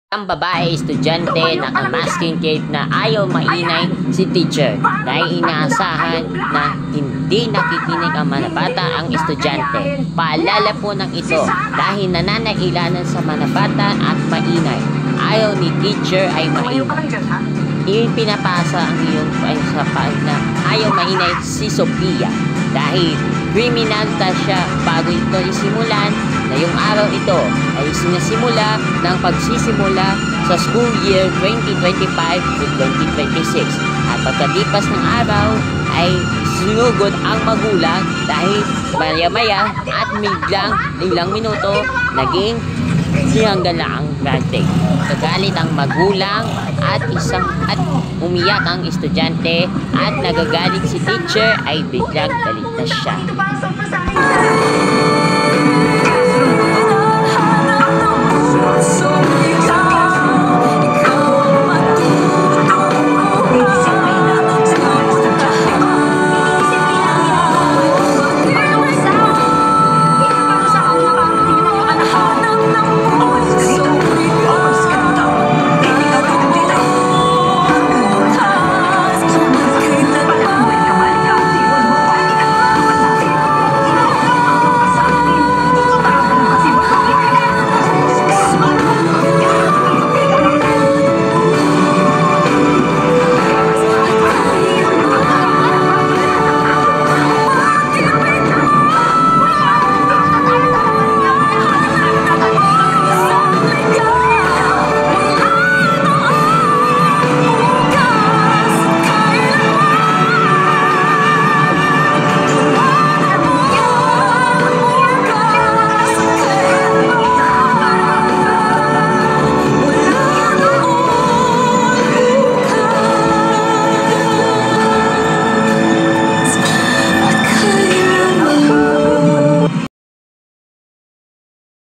Ang babae estudyante naka-masking cape na ayaw maingay si teacher dahil inaasahan na hindi nakikinig ang manabata ang estudyante. Paalala po ng ito dahil nananailanan sa manabata at maingay. Ayaw ni teacher ay maingay. Ipinapasa ang iyong sa na ayaw maingay si Sophia dahil criminal ta siya bago ito isimulan. Ngayong araw ito ay sinasimula ng pagsisimula sa school year 2025 to 2026. At pagkalipas ng araw ay sinugod ang magulang dahil maya-maya at biglang ilang minuto naging hanggang na ang gante. Nagalit ang magulang at umiyak ang estudyante at nagagalit si teacher ay biglang galit na siya.